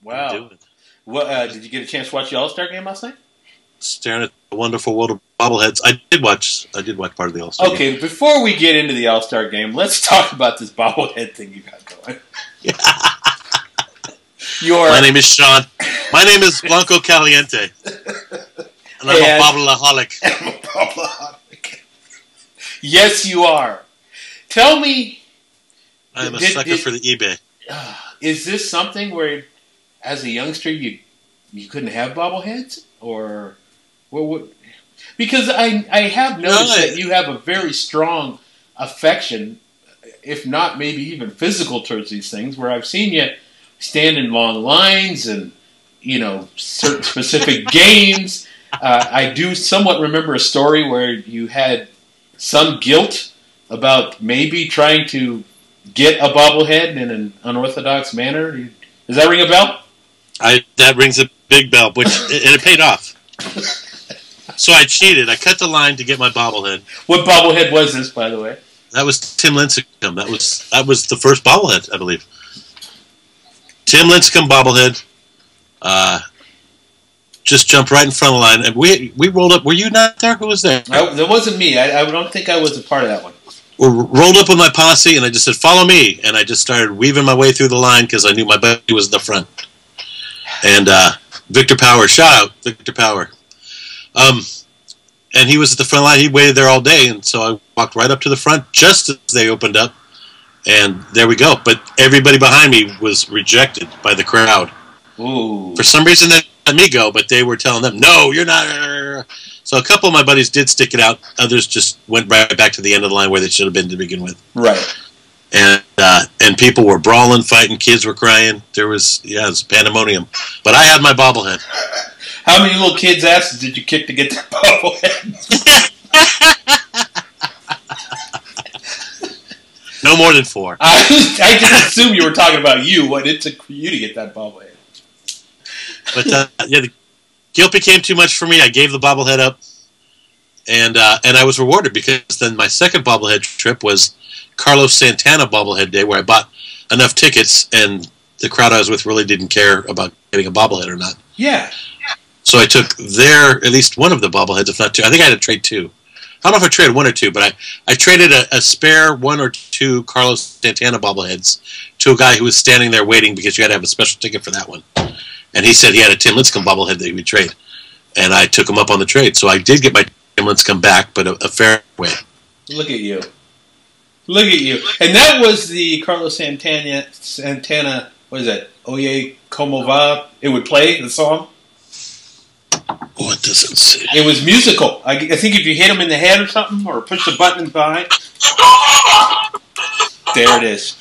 Wow. doing. What did you get a chance to watch the All-Star game last night? Staring at the wonderful world of bobbleheads. I did watch part of the All-Star game. Okay, before we get into the All-Star game, let's talk about this bobblehead thing you got going. My name is Sean. My name is Blanco Caliente. And I'm a bobbleaholic. I'm a bobbleaholic. Yes, you are. Tell me... I'm a sucker for the eBay. Is this something where, as a youngster, you couldn't have bobbleheads? Or... What? Because I have noticed that you have a very strong affection, if not maybe even physical, towards these things, where I've seen you stand in long lines and, certain specific games. I do somewhat remember a story where you had some guilt about maybe trying to get a bobblehead in an unorthodox manner. Does that ring a bell? That rings a big bell, and it paid off. So I cheated. I cut the line to get my bobblehead. What bobblehead was this, by the way? That was Tim Lincecum. That was the first bobblehead, I believe. Tim Lincecum bobblehead. Just jumped right in front of the line, and we rolled up. Were you not there? Who was there? That wasn't me. I don't think I was a part of that one. We rolled up with my posse, and I just said, "Follow me," and I just started weaving my way through the line because I knew my buddy was in the front. And Victor Power, shout out Victor Power. And he was at the front line. He waited there all day, and so I walked right up to the front just as they opened up, and there we go. But everybody behind me was rejected by the crowd. Ooh. For some reason, they let me go, but they were telling them, "No, you're not." So a couple of my buddies did stick it out. Others just went right back to the end of the line where they should have been to begin with. Right. And people were brawling, fighting. Kids were crying. It was pandemonium. But I had my bobblehead. How many little kids' asses did you kick to get that bobblehead? No more than 4. I just assumed you were talking about you, what it took for you to get that bobblehead. But the guilt became too much for me. I gave the bobblehead up, and I was rewarded because then my second bobblehead trip was Carlos Santana bobblehead day, where I bought enough tickets, and the crowd I was with really didn't care about getting a bobblehead or not. Yeah. So I took at least one of the bobbleheads, if not 2. I think I had to trade 2. I don't know if I traded 1 or 2, but I traded a spare 1 or 2 Carlos Santana bobbleheads to a guy who was standing there waiting because you had to have a special ticket for that one. And he said he had a Tim Lincecum bobblehead that he would trade. And I took him up on the trade. So I did get my Tim Lincecum back, but a fair way. Look at you. Look at you. And that was the Carlos Santana, what is that? Oye, Como Va? It would play, the song? Oh, it doesn't say. It was musical. I think if you hit him in the head or something, or push the button behind. There it is.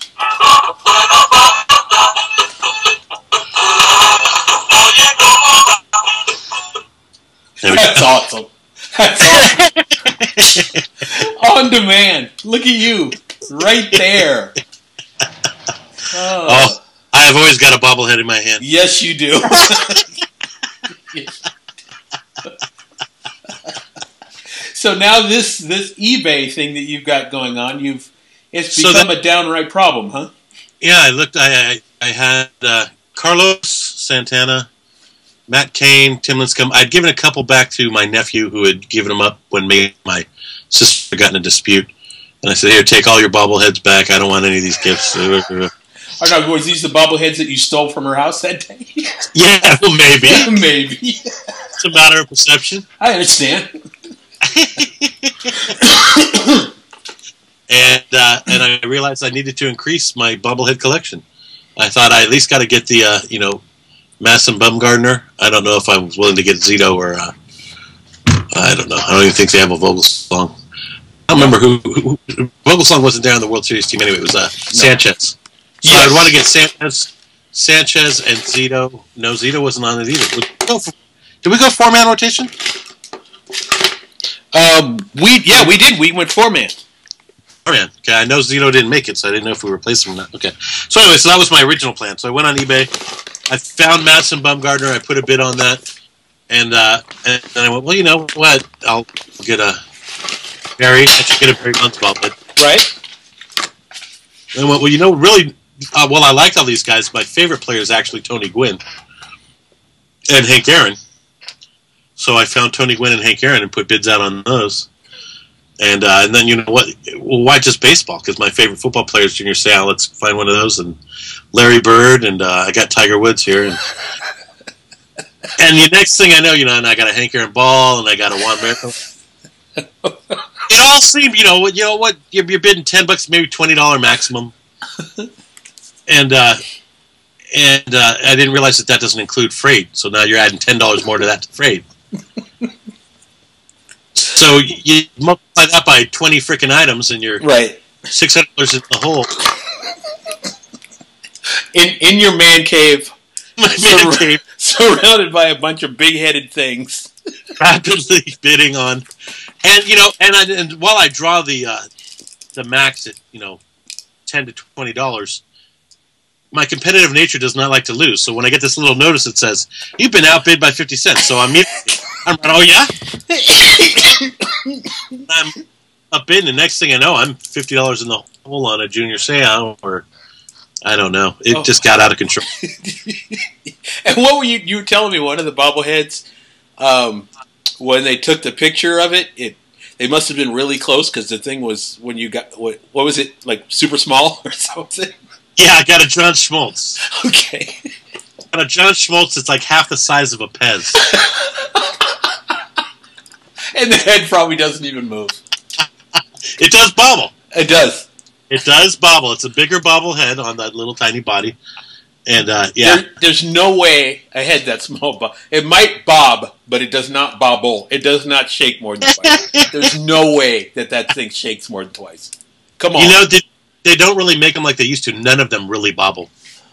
That's awesome. That's awesome. On demand. Look at you. Right there. Oh, I have always got a bobblehead in my hand. Yes, you do. So now this eBay thing that you've got going on, it's become a downright problem, huh? Yeah, I looked. I had Carlos Santana, Matt Cain, Tim Lincecum. I'd given a couple back to my nephew who had given them up when me and my sister got in a dispute. And I said, "Here, take all your bobbleheads back. I don't want any of these gifts." Was these the bobbleheads that you stole from her house that day? Yeah, well, maybe. Maybe. It's a matter of perception. I understand. And I realized I needed to increase my bobblehead collection. I thought I at least got to get the Masson Bumgardner. I don't know if I was willing to get Zito or I don't know. I don't even think they have a Vogelsong. I don't remember who Vogelsong wasn't there on the World Series team anyway. It was Sanchez. So yes. I'd want to get Sanchez and Zito. No, Zito wasn't on it either. Did we go 4-man rotation? We did. We went 4-man. 4-man. Okay, I know Zito didn't make it, so I didn't know if we replaced him or not. Okay. So anyway, that was my original plan. So I went on eBay. I found Madison Bumgardner. I put a bid on that, and then I went, well, you know what? I'll get a Barry. I should get a Barry Bonds bobblehead. Right. And I went, well, really, well, I like all these guys. My favorite player is actually Tony Gwynn and Hank Aaron. So I found Tony Gwynn and Hank Aaron and put bids out on those. And then, you know what? Well, why just baseball? Because my favorite football player is Junior Seau. Let's find one of those. And Larry Bird, and I got Tiger Woods here. And the next thing I know, and I got a Hank Aaron ball, and I got a Juan Miracle. It all seemed, you know what? You're bidding $10, maybe $20 maximum. And I didn't realize that doesn't include freight. So now you're adding $10 more to that freight. So you multiply that by 20 freaking items, and you're right $600 in the hole. In your man cave, surrounded by a bunch of big-headed things, rapidly bidding on, and and while I draw the max at $10 to $20, my competitive nature does not like to lose. So when I get this little notice that says you've been outbid by 50 cents, so I'm oh yeah. I'm up in the next thing I know, I'm $50 in the hole on a Junior Seau, or I don't know. It just got out of control. And what were you were telling me? One of the bobbleheads, when they took the picture of it, they must have been really close because the thing was when you got what was it, like super small or something? Yeah, I got a John Shmoltz. Okay. I got a John Shmoltz that's like half the size of a Pez. And the head probably doesn't even move. It does bobble. It does. It does bobble. It's a bigger bobble head on that little tiny body. And, yeah. There's no way a head that small. It might bob, but it does not bobble. It does not shake more than twice. There's no way that thing shakes more than twice. Come on. They don't really make them like they used to. None of them really bobble.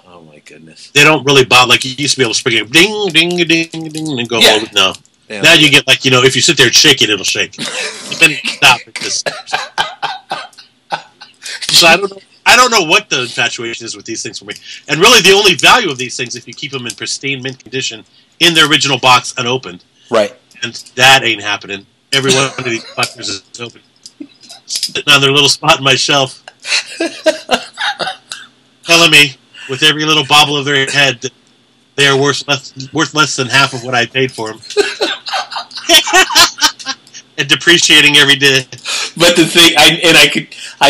Oh, my goodness. They don't really bobble. Like you used to be able to spring it, ding, ding, ding, ding, and go, yeah. No. Yeah. Now you get like, if you sit there and shake it, it'll shake. Then stop it. So I don't know what the infatuation is with these things for me. And really the only value of these things if you keep them in pristine mint condition in their original box unopened. Right. And that ain't happening. Every one of these fuckers is open. Sitting on their little spot in my shelf. Telling me with every little bobble of their head that they are worth less than half of what I paid for them. And depreciating every day. But the thing, I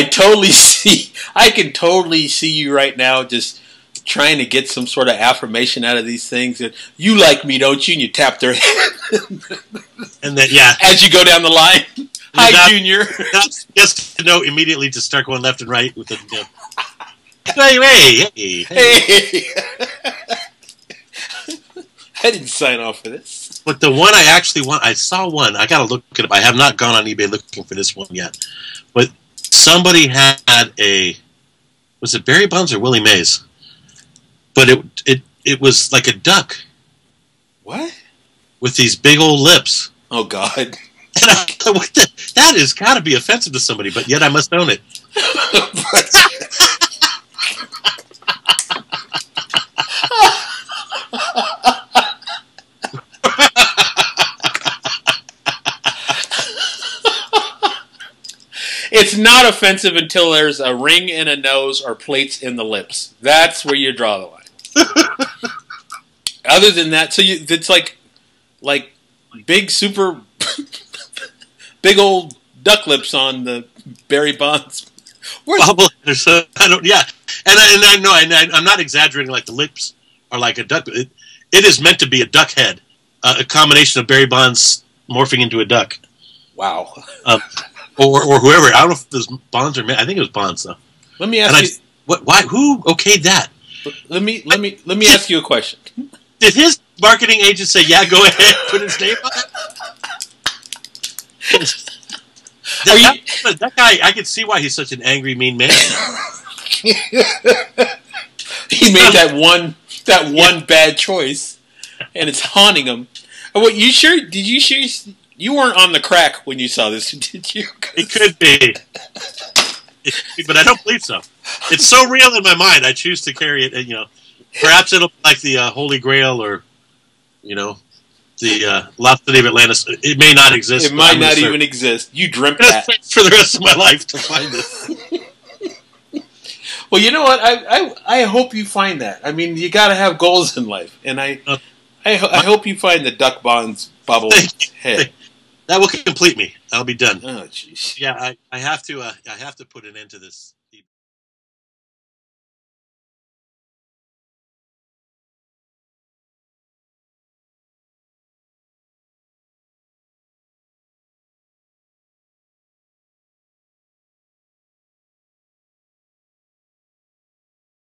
can totally see you right now just trying to get some sort of affirmation out of these things. That you like me, don't you? And you tap their head. And then, yeah. As you go down the line. Hi, Junior. Yes, no, immediately to start going left and right with the. Hey. I didn't sign off for this. But the one I actually want, I saw one. I got to look it up. I have not gone on eBay looking for this one yet. But somebody had was it Barry Bonds or Willie Mays? But it was like a duck. What? With these big old lips. Oh, God. And that has got to be offensive to somebody, but yet I must own it. It's not offensive until there's a ring in a nose or plates in the lips. That's where you draw the line. Other than that, it's like big super big old duck lips on the Barry Bonds. Bobbleheaders. And I know I'm not exaggerating. Like the lips are like a duck. It is meant to be a duck head, a combination of Barry Bonds morphing into a duck. Wow. Or whoever. I don't know if it was Bonds or I think it was Bonds though. Let me ask you. Why? Who okayed that? Let me ask you a question. Did his marketing agent say, "Yeah, go ahead, put his name on it"? That guy, I can see why he's such an angry, mean man. He made that one bad choice, and it's haunting him. What you sure? Did you sure? You weren't on the crack when you saw this, did you? It could be. But I don't believe so. It's so real in my mind, I choose to carry it. Perhaps it'll be like the Holy Grail or, the Lost City of Atlantis. It may not exist. It might not even exist. You dreamt that. For the rest of my life to find this. Well, you know what? I hope you find that. I mean, you got to have goals in life, and I hope you find the Duck Bonds bobble head. That will complete me. I'll be done. Oh, jeez. Yeah, I have to put an end to this